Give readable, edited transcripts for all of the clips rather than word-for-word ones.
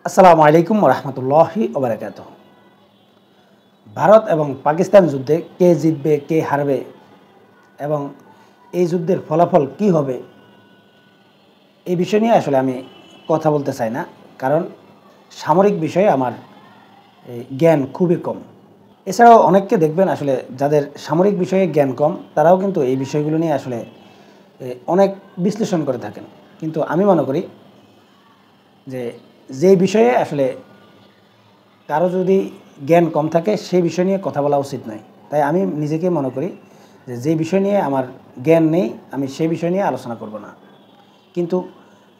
আসসালামু আলাইকুম রহমতুল্লাহি ওবারাকাতুহ। ভারত এবং পাকিস্তান যুদ্ধে কে জিতবে কে হারবে এবং এই যুদ্ধের ফলাফল কি হবে এই বিষয় নিয়ে আসলে আমি কথা বলতে চাই না, কারণ সামরিক বিষয়ে আমার জ্ঞান খুবই কম। এছাড়াও অনেককে দেখবেন আসলে যাদের সামরিক বিষয়ে জ্ঞান কম, তারাও কিন্তু এই বিষয়গুলো নিয়ে আসলে অনেক বিশ্লেষণ করে থাকেন। কিন্তু আমি মনে করি যে বিষয়ে আসলে কারো যদি জ্ঞান কম থাকে সেই বিষয় নিয়ে কথা বলা উচিত নয়। তাই আমি নিজেকে মনে করি যে বিষয় নিয়ে আমার জ্ঞান নেই, আমি সেই বিষয় নিয়ে আলোচনা করব না। কিন্তু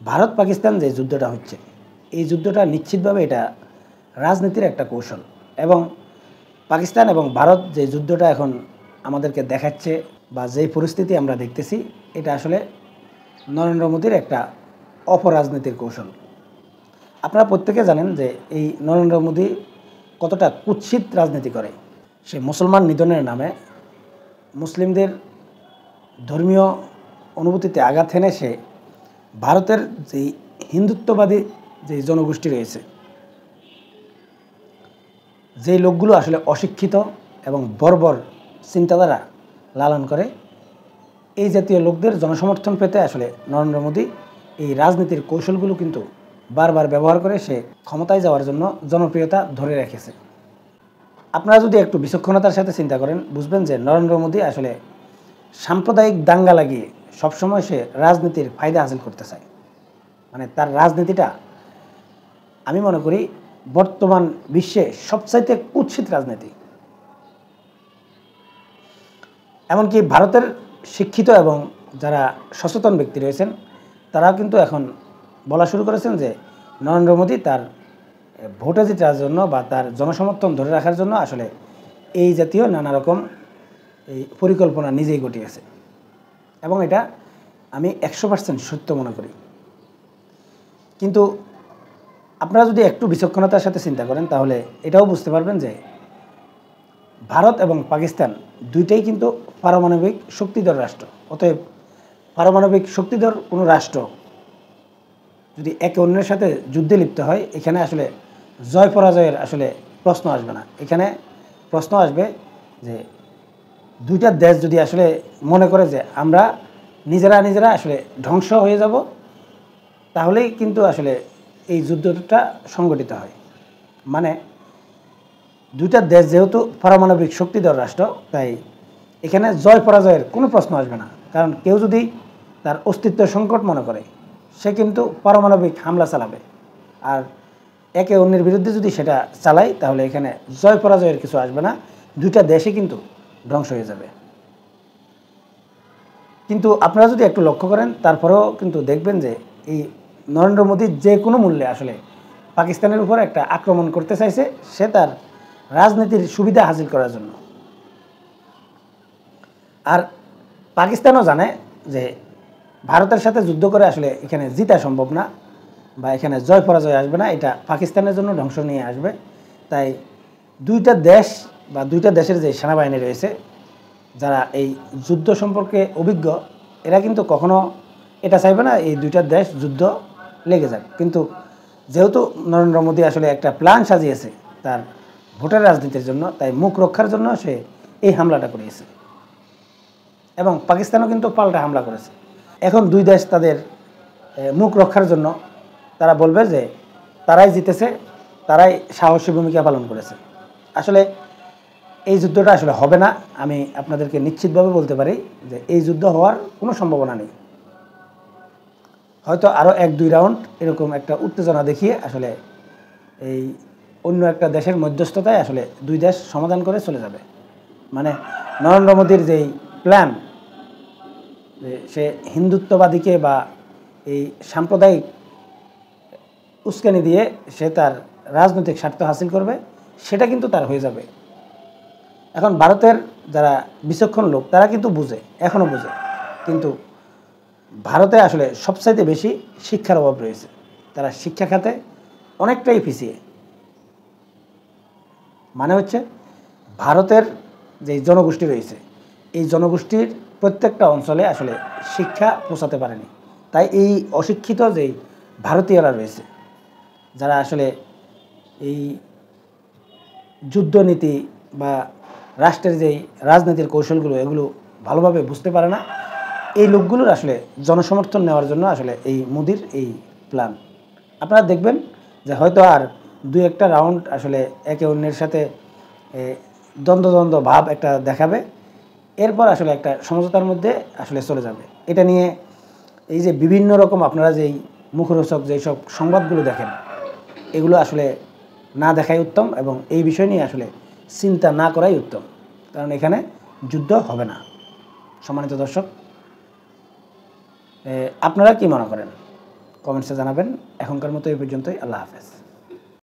ভারত পাকিস্তান যে যুদ্ধটা হচ্ছে, এই যুদ্ধটা নিশ্চিতভাবে এটা রাজনীতির একটা কৌশল। এবং পাকিস্তান এবং ভারত যে যুদ্ধটা এখন আমাদেরকে দেখাচ্ছে বা যেই পরিস্থিতি আমরা দেখতেছি, এটা আসলে নরেন্দ্র মোদীর একটা অপরাজনীতির কৌশল। আপনারা প্রত্যেকে জানেন যে এই নরেন্দ্র মোদী কতটা কুৎসিত রাজনীতি করে। সে মুসলমান নিধনের নামে মুসলিমদের ধর্মীয় অনুভূতিতে আঘাত এনে সে ভারতের যেই হিন্দুত্ববাদী যে জনগোষ্ঠী রয়েছে, যেই লোকগুলো আসলে অশিক্ষিত এবং বর্বর চিন্তাধারা লালন করে, এই জাতীয় লোকদের জনসমর্থন পেতে আসলে নরেন্দ্র মোদী এই রাজনীতির কৌশলগুলো কিন্তু বারবার ব্যবহার করে সে ক্ষমতায় যাওয়ার জন্য জনপ্রিয়তা ধরে রেখেছে। আপনারা যদি একটু বিচক্ষণতার সাথে চিন্তা করেন, বুঝবেন যে নরেন্দ্র মোদী আসলে সাম্প্রদায়িক দাঙ্গা লাগিয়ে সবসময় সে রাজনীতির ফায়দা হাসিল করতে চায়। মানে তার রাজনীতিটা আমি মনে করি বর্তমান বিশ্বে সবচাইতে কুৎসিত রাজনীতি। এমনকি ভারতের শিক্ষিত এবং যারা সচেতন ব্যক্তি রয়েছেন, তারাও কিন্তু এখন বলা শুরু করেছেন যে নরেন্দ্র মোদী তার ভোটে জেতার জন্য বা তার জনসমর্থন ধরে রাখার জন্য আসলে এই জাতীয় নানা রকম এই পরিকল্পনা নিজেই ঘটিয়েছে। এবং এটা আমি 100% সত্য মনে করি। কিন্তু আপনারা যদি একটু বিচক্ষণতার সাথে চিন্তা করেন, তাহলে এটাও বুঝতে পারবেন যে ভারত এবং পাকিস্তান দুইটাই কিন্তু পারমাণবিক শক্তিধর রাষ্ট্র। অতএব পারমাণবিক শক্তিধর কোনো রাষ্ট্র যদি একে অন্যের সাথে যুদ্ধে লিপ্ত হয়, এখানে আসলে জয় পরাজয়ের আসলে প্রশ্ন আসবে না। এখানে প্রশ্ন আসবে যে দুইটা দেশ যদি আসলে মনে করে যে আমরা নিজেরা আসলে ধ্বংস হয়ে যাব, তাহলেই কিন্তু আসলে এই যুদ্ধটা সংগঠিত হয়। মানে দুইটা দেশ যেহেতু পারমাণবিক শক্তিধর রাষ্ট্র, তাই এখানে জয় পরাজয়ের কোনো প্রশ্ন আসবে না। কারণ কেউ যদি তার অস্তিত্ব সংকট মনে করে, সে কিন্তু পারমাণবিক হামলা চালাবে। আর একে অন্যের বিরুদ্ধে যদি সেটা চালায়, তাহলে এখানে জয় পরাজয়ের কিছু আসবে না, দুইটা দেশই কিন্তু ধ্বংস হয়ে যাবে। কিন্তু আপনারা যদি একটু লক্ষ্য করেন, তারপরেও কিন্তু দেখবেন যে এই নরেন্দ্র মোদী যে কোনো মূল্যে আসলে পাকিস্তানের উপর একটা আক্রমণ করতে চাইছে, সে তার রাজনীতির সুবিধা হাসিল করার জন্য। আর পাকিস্তানও জানে যে ভারতের সাথে যুদ্ধ করে আসলে এখানে জিতা সম্ভব না বা এখানে জয় পরাজয় আসবে না, এটা পাকিস্তানের জন্য ধ্বংস নিয়ে আসবে। তাই দুইটা দেশ বা দুইটা দেশের যে সেনাবাহিনী রয়েছে, যারা এই যুদ্ধ সম্পর্কে অভিজ্ঞ, এরা কিন্তু কখনো এটা চাইবে না এই দুইটা দেশ যুদ্ধ লেগে যাক। কিন্তু যেহেতু নরেন্দ্র মোদী আসলে একটা প্ল্যান সাজিয়েছে তার ভোটের রাজনীতির জন্য, তাই মুখ রক্ষার জন্য সে এই হামলাটা করিয়েছে। এবং পাকিস্তানও কিন্তু পাল্টা হামলা করেছে। এখন দুই দেশ তাদের মুখ রক্ষার জন্য তারা বলবে যে তারাই জিতেছে, তারাই সাহসী ভূমিকা পালন করেছে। আসলে এই যুদ্ধটা আসলে হবে না। আমি আপনাদেরকে নিশ্চিতভাবে বলতে পারি যে এই যুদ্ধ হওয়ার কোনো সম্ভাবনা নেই। হয়তো আরও 1-2 রাউন্ড এরকম একটা উত্তেজনা দেখিয়ে আসলে এই অন্য একটা দেশের মধ্যস্থতায় আসলে দুই দেশ সমাধান করে চলে যাবে। মানে নরেন্দ্র মোদীর যেই প্ল্যান, সে হিন্দুত্ববাদীকে বা এই সাম্প্রদায়িক উস্কানি দিয়ে সে তার রাজনৈতিক স্বার্থ হাসিল করবে, সেটা কিন্তু তার হয়ে যাবে। এখন ভারতের যারা বিচক্ষণ লোক, তারা কিন্তু বুঝে, এখনও বুঝে, কিন্তু ভারতে আসলে সবচাইতে বেশি শিক্ষার অভাব রয়েছে। তারা শিক্ষা খাতে অনেকটাই পিছিয়ে। মানে হচ্ছে ভারতের যে জনগোষ্ঠী রয়েছে, এই জনগোষ্ঠীর প্রত্যেকটা অঞ্চলে আসলে শিক্ষা পৌঁছাতে পারেনি। তাই এই অশিক্ষিত যেই ভারতীয়রা রয়েছে, যারা আসলে এই যুদ্ধনীতি বা রাষ্ট্রের যেই রাজনীতির কৌশলগুলো এগুলো ভালোভাবে বুঝতে পারে না, এই লোকগুলোর আসলে জনসমর্থন নেওয়ার জন্য আসলে এই মোদির এই প্ল্যান। আপনারা দেখবেন যে হয়তো আর দুই একটা রাউন্ড আসলে একে অন্যের সাথে দ্বন্দ্ব ভাব একটা দেখাবে, এরপর আসলে একটা সমঝোতার মধ্যে আসলে চলে যাবে। এটা নিয়ে এই যে বিভিন্ন রকম আপনারা যেই মুখরোচক যেই সব সংবাদগুলো দেখেন, এগুলো আসলে না দেখাই উত্তম এবং এই বিষয় নিয়ে আসলে চিন্তা না করাই উত্তম, কারণ এখানে যুদ্ধ হবে না। সম্মানিত দর্শক, আপনারা কি মনে করেন কমেন্টসে জানাবেন। এখনকার মতো এই পর্যন্তই। আল্লাহ হাফেজ।